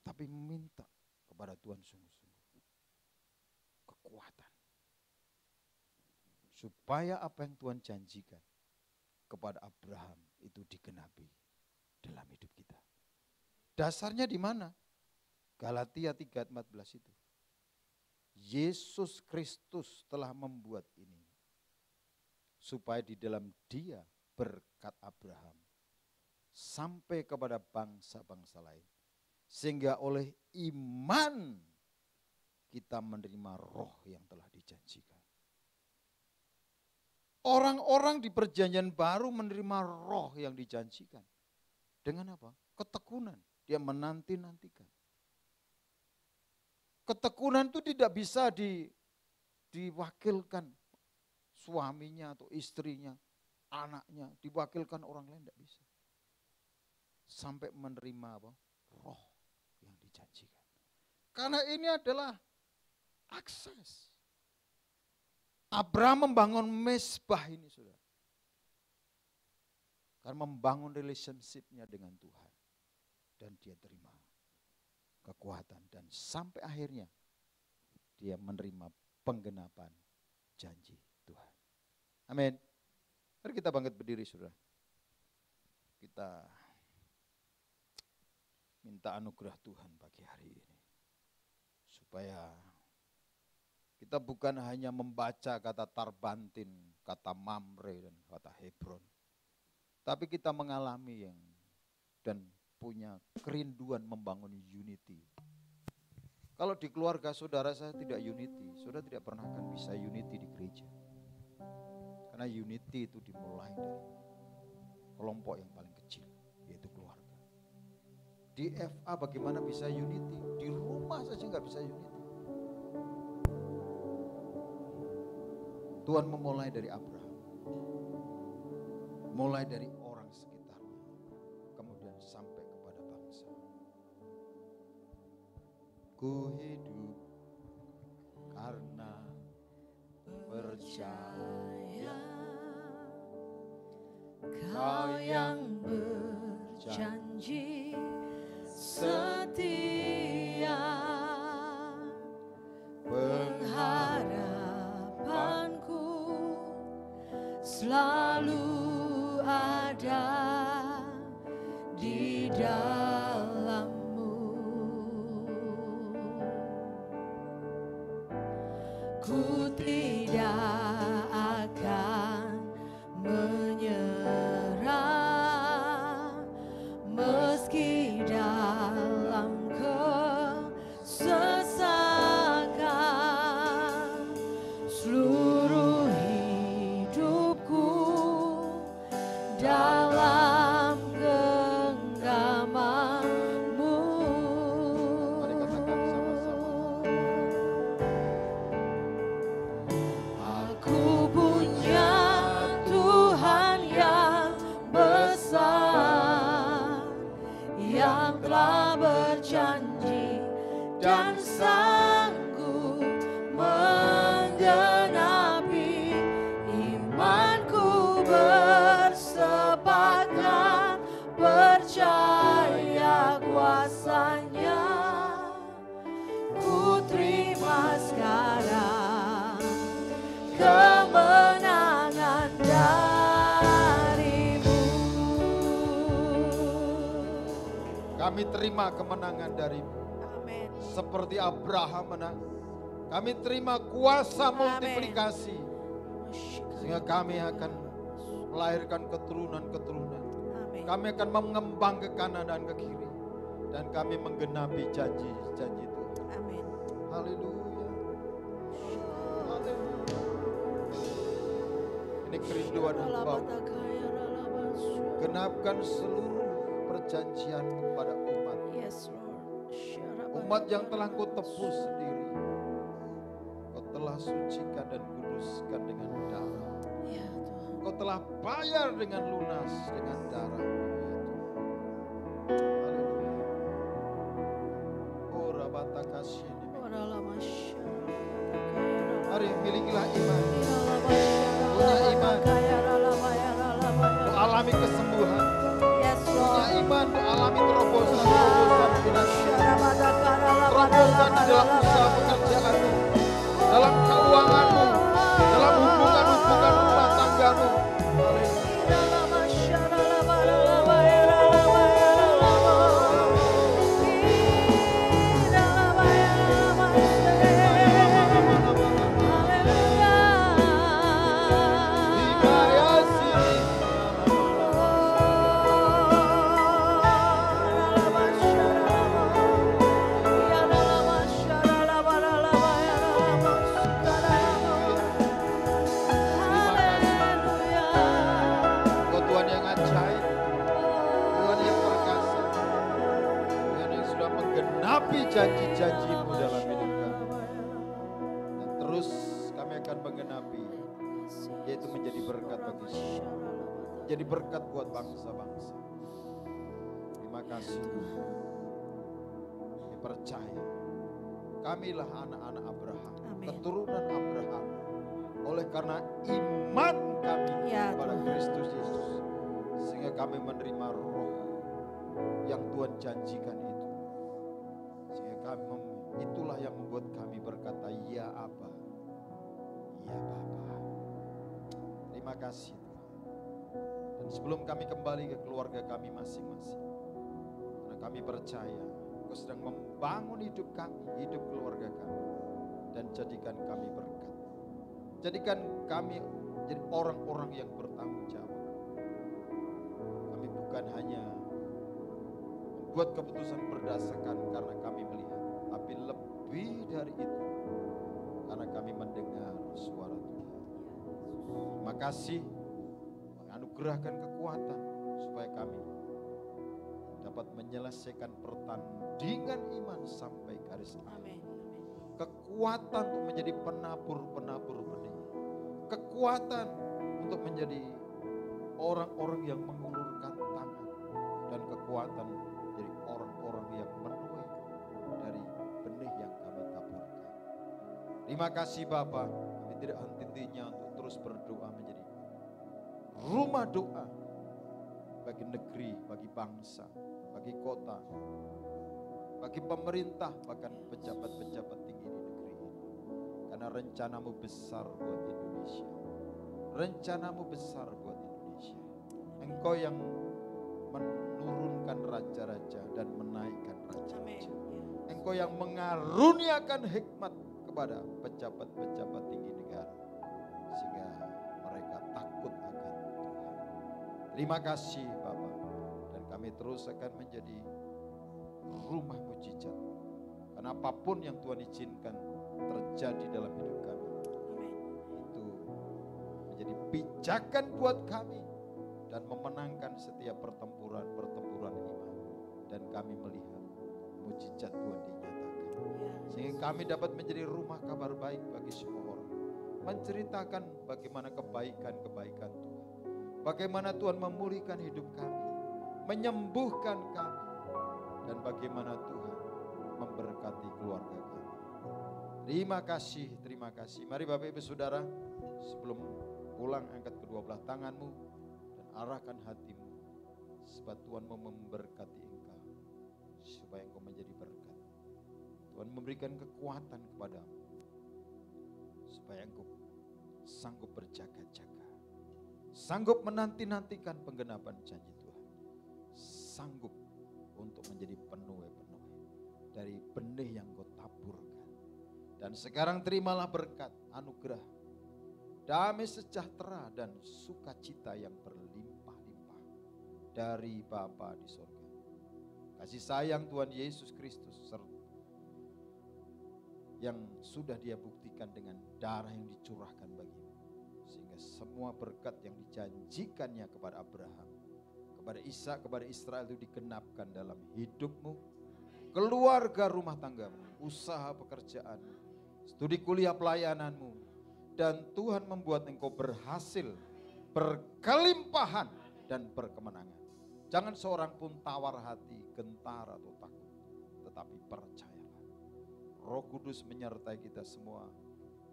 Tapi minta kepada Tuhan sungguh-sungguh kekuatan. Supaya apa yang Tuhan janjikan kepada Abraham itu digenapi dalam hidup kita. Dasarnya di mana? Galatia 3:14 itu. Yesus Kristus telah membuat ini supaya di dalam Dia berkat Abraham sampai kepada bangsa-bangsa lain, sehingga oleh iman kita menerima roh yang telah dijanjikan. Orang-orang di perjanjian baru menerima roh yang dijanjikan. Dengan apa? Ketekunan. Dia menanti-nantikan. Ketekunan itu tidak bisa diwakilkan suaminya atau istrinya, anaknya, diwakilkan orang lain, tidak bisa. Sampai menerima apa? Roh yang dijanjikan. Karena ini adalah akses. Abraham membangun mezbah ini, saudara. Karena membangun relationship-nya dengan Tuhan. Dan dia terima kekuatan. Dan sampai akhirnya dia menerima penggenapan janji Tuhan. Amin. Mari kita bangkit berdiri, saudara. Kita minta anugerah Tuhan pagi hari ini. Supaya kita bukan hanya membaca kata Tarbantin, kata Mamre, dan kata Hebron. Tapi kita mengalami dan punya kerinduan membangun unity. Kalau di keluarga saudara saya tidak unity, saudara tidak pernah akan bisa unity di gereja. Karena unity itu dimulai dari kelompok yang paling kecil, yaitu keluarga. Di FA bagaimana bisa unity? Di rumah saja nggak bisa unity. Tuhan memulai dari Abraham, mulai dari orang sekitarnya, kemudian sampai kepada bangsa. Ku hidup karena percaya, Kau yang berjanji setia, pengharapanku selalu ada di dalam-Mu. Ku tidak akan menyerah meski dalam kesesakan. Seluruh hidupku dalam genggaman-Mu. Mari katakan sama-sama. Aku punya Tuhan yang besar, yang telah berjanji dan sanggup menggenapi. Imanku bersepakat percaya kuasa-Nya. Ku terima sekarang kemenangan dari-Mu. Kami terima kemenangan dari-Mu. Amin. Seperti Abraham menang. Kami terima kuasa multiplikasi. Sehingga kami akan melahirkan keturunan-keturunan. Amin. Kami akan mengembang ke kanan dan ke kiri. Dan kami menggenapi janji-janji Tuhan. Amin. Haleluya. Haleluya. Ini kerinduan hamba. Genapkan seluruh perjanjian-Mu pada umat. Yes, Lord. Umat yang telah Kau tebus sendiri. Kau telah sucikan dan kuduskan dengan darah. Ya Tuhan. Kau telah bayar dengan lunas dengan darah. Haleluya. Oh rabata kasih. Mari milikilah iman. Punya iman. Kau alami kesembuhan. Yes, Punya Lord. iman. Kau alami terobosan finansial. Terobosan di dalam usaha pekerjaanmu, dalam keuanganmu, dalam hubungan-hubungan rumah tanggamu. Kau Tuhan yang ajaib, Tuhan yang perkasa, Tuhan yang sudah menggenapi janji-janji-Mu dalam hidup kami. Dan terus kami akan menggenapi, yaitu menjadi berkat bagi semua. Jadi berkat buat bangsa-bangsa. Terima kasih Tuhan. Kami percaya, kamilah anak-anak Abraham, Amin. keturunan Abraham. Oleh karena iman kami Ya, kepada Tuhan. Kristus Yesus, sehingga kami menerima roh yang Tuhan janjikan itu. Sehingga kami, itulah yang membuat kami berkata, ya Aba, ya Bapa. Terima kasih Tuhan. Dan sebelum kami kembali ke keluarga kami masing-masing, karena kami percaya Kau sedang membangun hidup kami, hidup keluarga kami, dan jadikan kami berkat. Jadikan kami jadi orang-orang yang bertanggung jawab. Kami bukan hanya membuat keputusan berdasarkan karena kami melihat, tapi lebih dari itu, karena kami mendengar suara Tuhan. Terima kasih, menganugerahkan kekuatan supaya kami dapat menyelesaikan pertandingan iman sampai garis akhir. Amin. Kekuatan untuk menjadi penabur-penabur benih. Kekuatan untuk menjadi orang-orang yang mengulurkan tangan. Dan kekuatan menjadi orang-orang yang menuai dari benih yang kami taburkan. Terima kasih Bapa, kami tidak henti-hentinya untuk terus berdoa menjadi rumah doa bagi negeri, bagi bangsa, bagi kota, bagi pemerintah, bahkan pejabat-pejabat tinggi di negeri ini. Karena rencanamu besar buat Indonesia. Rencanamu besar buat Indonesia. Engkau yang menurunkan raja-raja dan menaikkan raja-raja. Engkau yang mengaruniakan hikmat kepada pejabat-pejabat tinggi negara. Sehingga mereka takut akan Tuhan. Terima kasih Bapak. Dan kami terus akan menjadi rumah mujizat. Karena apapun yang Tuhan izinkan terjadi dalam hidup kami, itu menjadi pijakan buat kami dan memenangkan setiap pertempuran iman. Dan kami melihat mujizat Tuhan dinyatakan. Sehingga kami dapat menjadi rumah kabar baik bagi semua orang. Menceritakan bagaimana kebaikan-kebaikan Tuhan. Bagaimana Tuhan memulihkan hidup kami. Menyembuhkan kami. Dan bagaimana Tuhan memberkati keluarga kami. Terima kasih, terima kasih. Mari Bapak Ibu Saudara, sebelum pulang angkat kedua belah tanganmu dan arahkan hatimu. Sebab Tuhan mau memberkati engkau, supaya engkau menjadi berkat. Tuhan memberikan kekuatan kepadamu, supaya engkau sanggup berjaga-jaga. Sanggup menanti-nantikan penggenapan janji Tuhan. Sanggup untuk menjadi penuai-penuai dari benih yang kau taburkan. Dan sekarang terimalah berkat, anugerah, damai sejahtera dan sukacita yang berlimpah-limpah dari Bapa di sorga. Kasih sayang Tuhan Yesus Kristus yang sudah Dia buktikan dengan darah yang dicurahkan bagimu. Sehingga semua berkat yang dijanjikannya kepada Abraham, kepada Ishak, kepada Israel itu digenapkan dalam hidupmu, keluarga rumah tanggamu, usaha pekerjaanmu, studi kuliah pelayananmu, dan Tuhan membuat engkau berhasil, berkelimpahan dan berkemenangan. Jangan seorang pun tawar hati, gentar atau takut, tetapi percayalah. Roh Kudus menyertai kita semua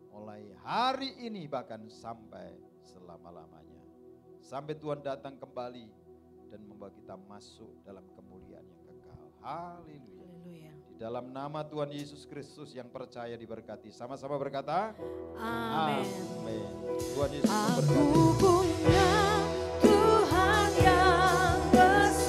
mulai hari ini bahkan sampai selama-lamanya. Sampai Tuhan datang kembali dan membawa kita masuk dalam kemuliaan yang kekal. Haleluya. Di dalam nama Tuhan Yesus Kristus yang percaya diberkati. Sama-sama berkata, Amin. Amin. Tuhan Yesus Aku memberkati. punya Tuhan yang besar.